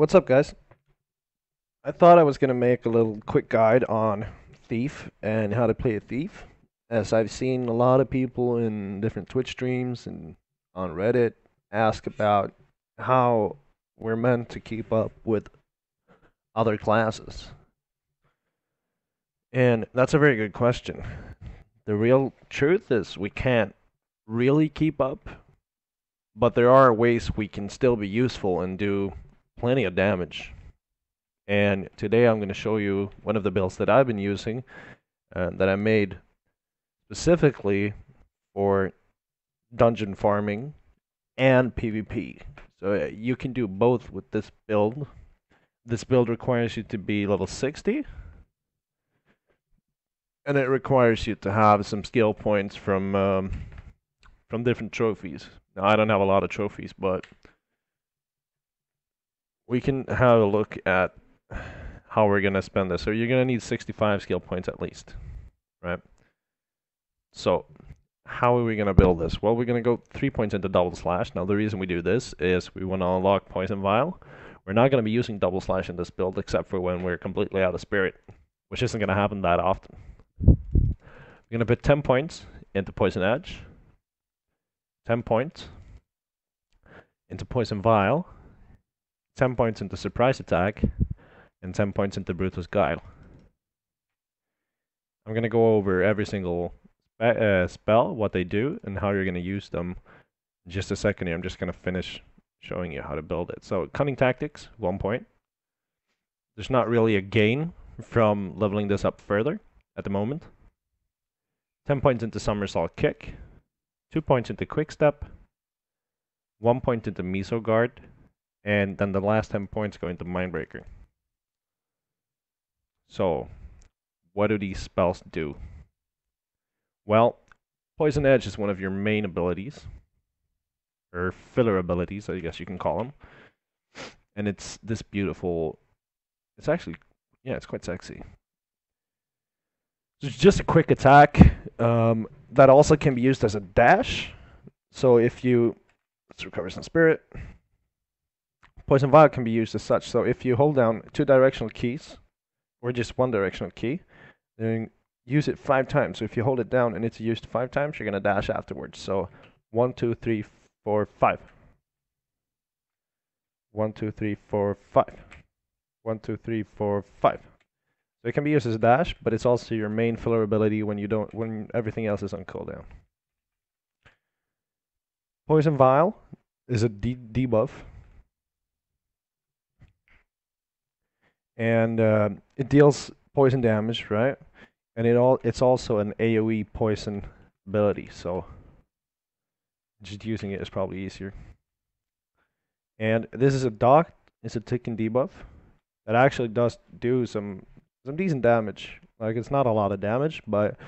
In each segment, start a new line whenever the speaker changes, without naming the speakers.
What's up, guys? I thought I was going to make a little quick guide on Thief and how to play a thief, as I've seen a lot of people in different Twitch streams and on Reddit ask about how we're meant to keep up with other classes. And that's a very good question. The real truth is we can't really keep up, but there are ways we can still be useful and do plenty of damage. And today I'm going to show you one of the builds that I've been using that I made specifically for dungeon farming and PvP. So you can do both with this build. This build requires you to be level 60, and it requires you to have some skill points from different trophies. Now I don't have a lot of trophies, but we can have a look at how we're going to spend this. So you're going to need 65 skill points at least, right? So how are we going to build this? Well, we're going to go 3 points into double slash. Now the reason we do this is we want to unlock poison vial. We're not going to be using double slash in this build except for when we're completely out of spirit, which isn't going to happen that often. We're going to put 10 points into poison edge, 10 points into poison vial, 10 points into surprise attack, and 10 points into Brutus Guile. I'm going to go over every single spell, what they do, and how you're going to use them in just a second here. I'm just going to finish showing you how to build it. So, Cunning Tactics, 1 point. There's not really a gain from leveling this up further at the moment. 10 points into Somersault Kick, 2 points into Quick Step, 1 point into Meso Guard, and then the last 10 points go into Mindbreaker. So, what do these spells do? Well, Poison Edge is one of your main abilities, or filler abilities, I guess you can call them. And it's this beautiful, it's actually, yeah, it's quite sexy. It's just a quick attack that also can be used as a dash. So if you, let's recover some spirit. Poison Vial can be used as such. So if you hold down 2 directional keys, or just 1 directional key, then use it 5 times. So if you hold it down and it's used 5 times, you're going to dash afterwards. So 1, 2, 3, 4, 5. 1, 2, 3, 4, 5. 1, 2, 3, 4, 5. So it can be used as a dash, but it's also your main filler ability when everything else is on cooldown. Poison Vial is a debuff. And it deals poison damage, right? And it's also an AoE poison ability, so just using it is probably easier. And this is it's a tick and debuff that actually does do some decent damage. Like, it's not a lot of damage, but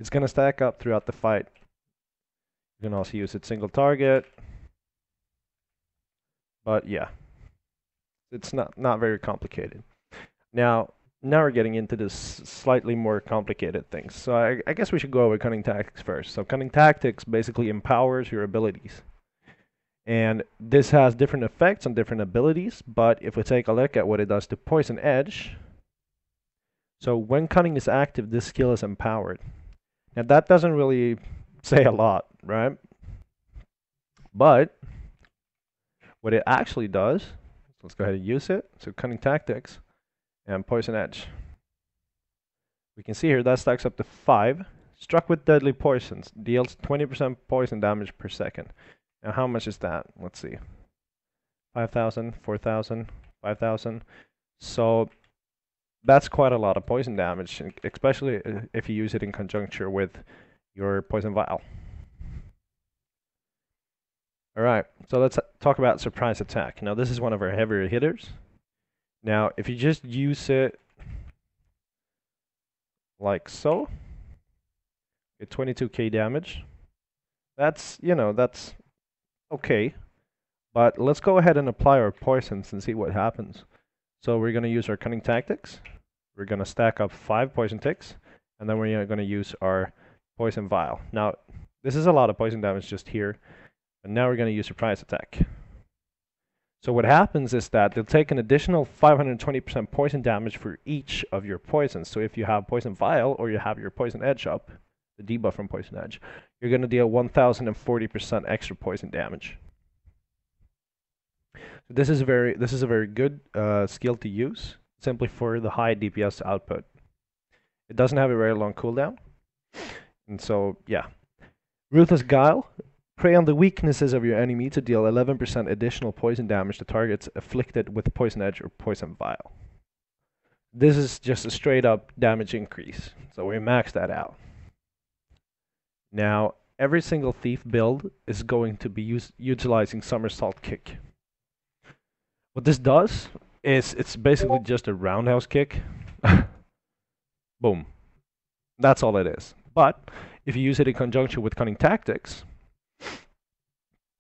it's gonna stack up throughout the fight. You can also use it single target. But yeah, it's not very complicated. Now we're getting into this slightly more complicated things. So I guess we should go over Cunning Tactics first. So Cunning Tactics basically empowers your abilities. And this has different effects on different abilities, but if we take a look at what it does to Poison Edge, so when Cunning is active, this skill is empowered. Now that doesn't really say a lot, right? But what it actually does, let's go ahead and use it. So Cunning Tactics and Poison Edge. We can see here that stacks up to 5. Struck with deadly poisons, deals 20% poison damage per second. Now how much is that? Let's see. 5,000, 4,000, 5,000. So that's quite a lot of poison damage, especially if you use it in conjuncture with your Poison Vial. Alright, so let's talk about Surprise Attack. Now this is one of our heavier hitters. Now, if you just use it like so, get 22k damage. That's okay. But let's go ahead and apply our poisons and see what happens. So we're going to use our Cunning Tactics. We're going to stack up 5 poison ticks, and then we're going to use our Poison Vial. Now, this is a lot of poison damage just here, and now we're going to use Surprise Attack. So what happens is that they'll take an additional 520% poison damage for each of your poisons. So if you have Poison Vial or you have your Poison Edge up, the debuff from Poison Edge, you're going to deal 1040% extra poison damage. So this is a very good skill to use, simply for the high DPS output. It doesn't have a very long cooldown, and so yeah. Ruthless Guile. Prey on the weaknesses of your enemy to deal 11% additional poison damage to targets afflicted with Poison Edge or Poison Vial. This is just a straight up damage increase, so we max that out. Now, every single Thief build is going to be utilizing Somersault Kick. What this does is it's basically just a roundhouse kick. Boom. That's all it is. But if you use it in conjunction with Cunning Tactics,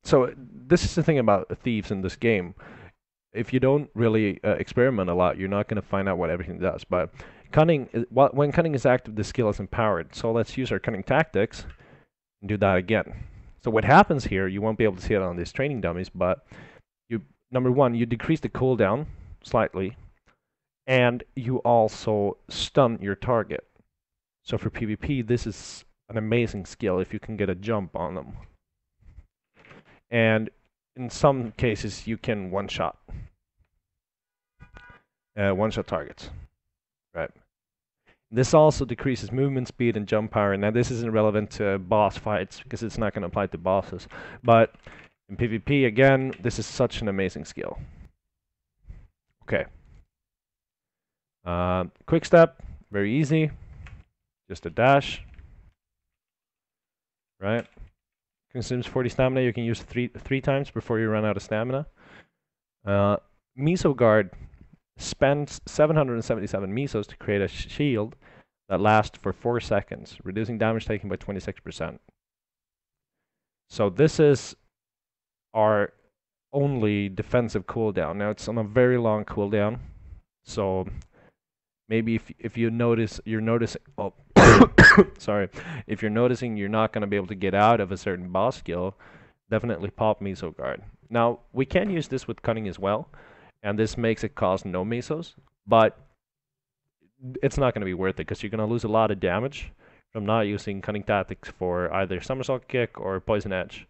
so this is the thing about thieves in this game. If you don't really experiment a lot, you're not going to find out what everything does. But cunning, when cunning is active, the skill is empowered. So let's use our Cunning Tactics and do that again. So what happens here, you won't be able to see it on these training dummies, but number one, you decrease the cooldown slightly, and you also stun your target. So for PvP, this is an amazing skill if you can get a jump on them. And in some cases, you can one-shot targets, right? This also decreases movement speed and jump power. Now, this isn't relevant to boss fights because it's not going to apply to bosses. But in PvP, again, this is such an amazing skill. Okay. Quick step, very easy. Just a dash, right? Consumes 40 stamina. You can use three times before you run out of stamina. Meso Guard spends 777 mesos to create a shield that lasts for 4 seconds, reducing damage taken by 26%. So this is our only defensive cooldown. Now it's on a very long cooldown, so maybe if you're noticing, oh, sorry, if you're noticing you're not going to be able to get out of a certain boss skill, definitely pop Meso Guard. Now, we can use this with Cunning as well, and this makes it cost no mesos, but it's not going to be worth it because you're going to lose a lot of damage from not using Cunning Tactics for either Somersault Kick or Poison Edge.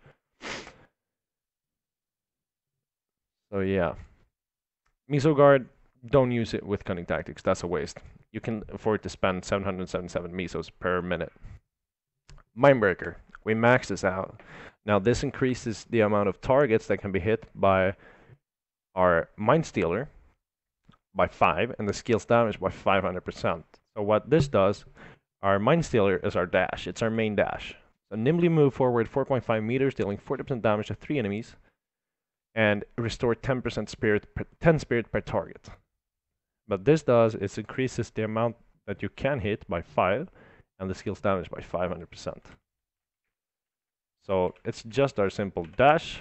So yeah, Meso Guard, don't use it with Cunning Tactics, that's a waste. You can afford to spend 777 mesos per minute. Mindbreaker, we max this out. Now this increases the amount of targets that can be hit by our Mind Stealer by 5 and the skill's damage by 500%. So what this does, our Mind Stealer is our dash, it's our main dash. So nimbly move forward 4.5 meters, dealing 40% damage to 3 enemies, and restore 10% spirit, 10 spirit per target. But this does is increases the amount that you can hit by 5 and the skill's damage by 500%. So it's just our simple dash.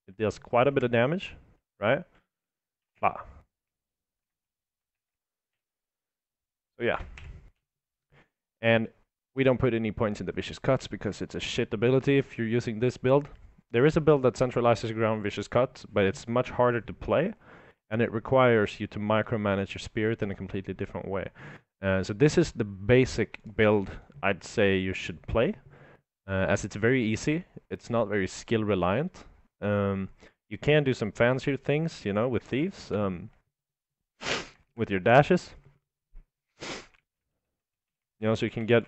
It deals quite a bit of damage, right? Bah. So yeah. And we don't put any points in the Vicious Cuts because it's a shit ability if you're using this build. There is a build that centralizes ground Vicious Cuts, but it's much harder to play, and it requires you to micromanage your spirit in a completely different way. So this is the basic build I'd say you should play, as it's very easy. It's not very skill reliant. You can do some fancier things, you know, with thieves, with your dashes. You know, so you can get,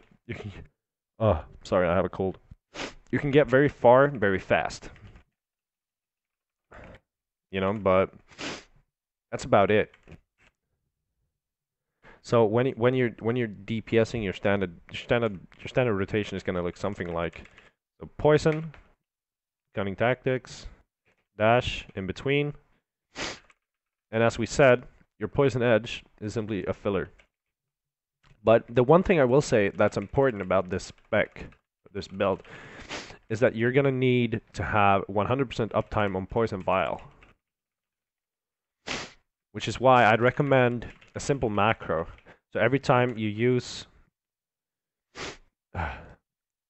oh, sorry, I have a cold. You can get very far very fast. You know, but that's about it. So when you're DPSing, your standard rotation is gonna look something like so poison, Cunning Tactics, dash in between, and as we said, your Poison Edge is simply a filler. But the one thing I will say that's important about this spec, this build, is that you're gonna need to have 100% uptime on Poison Vial, which is why I'd recommend a simple macro. So every time you use,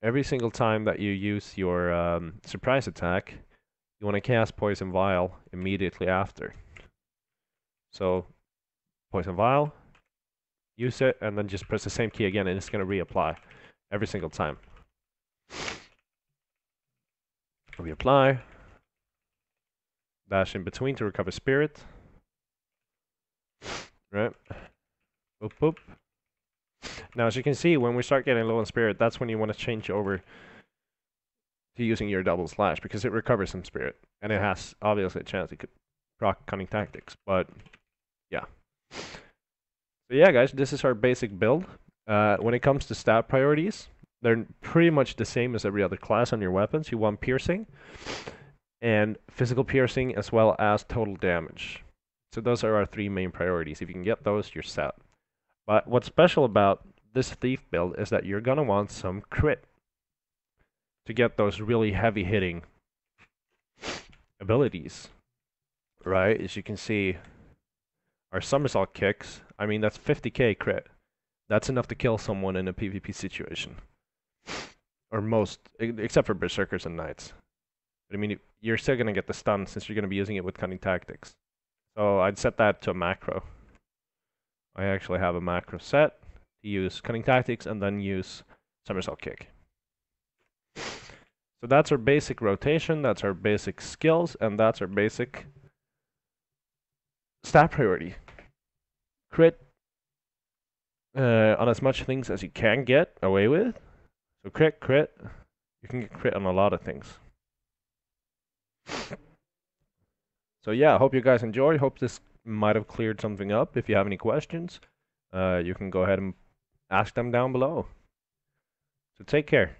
every single time that you use your surprise attack, you want to cast Poison Vial immediately after. So Poison Vial, use it, and then just press the same key again, and it's going to reapply every single time. Reapply. Dash in between to recover spirit. Right. Boop, boop. Now, as you can see, when we start getting low on spirit, that's when you want to change over to using your double slash, because it recovers some spirit. And it has, obviously, a chance it could proc Cunning Tactics, but yeah. So yeah, guys, this is our basic build. When it comes to stat priorities, they're pretty much the same as every other class on your weapons. You want piercing, and physical piercing, as well as total damage. So those are our 3 main priorities. If you can get those, you're set. But what's special about this Thief build is that you're going to want some crit to get those really heavy-hitting abilities, right? As you can see, our somersault kicks, I mean, that's 50k crit. That's enough to kill someone in a PvP situation. Or most, except for Berserkers and Knights. But I mean, you're still going to get the stun since you're going to be using it with Cunning Tactics. So I'd set that to a macro. I actually have a macro set to use Cunning Tactics and then use Somersault Kick. So that's our basic rotation, that's our basic skills, and that's our basic stat priority. Crit on as much things as you can get away with. So crit. You can get crit on a lot of things. So yeah, I hope you guys enjoy. Hope this might have cleared something up. If you have any questions, you can go ahead and ask them down below. So take care.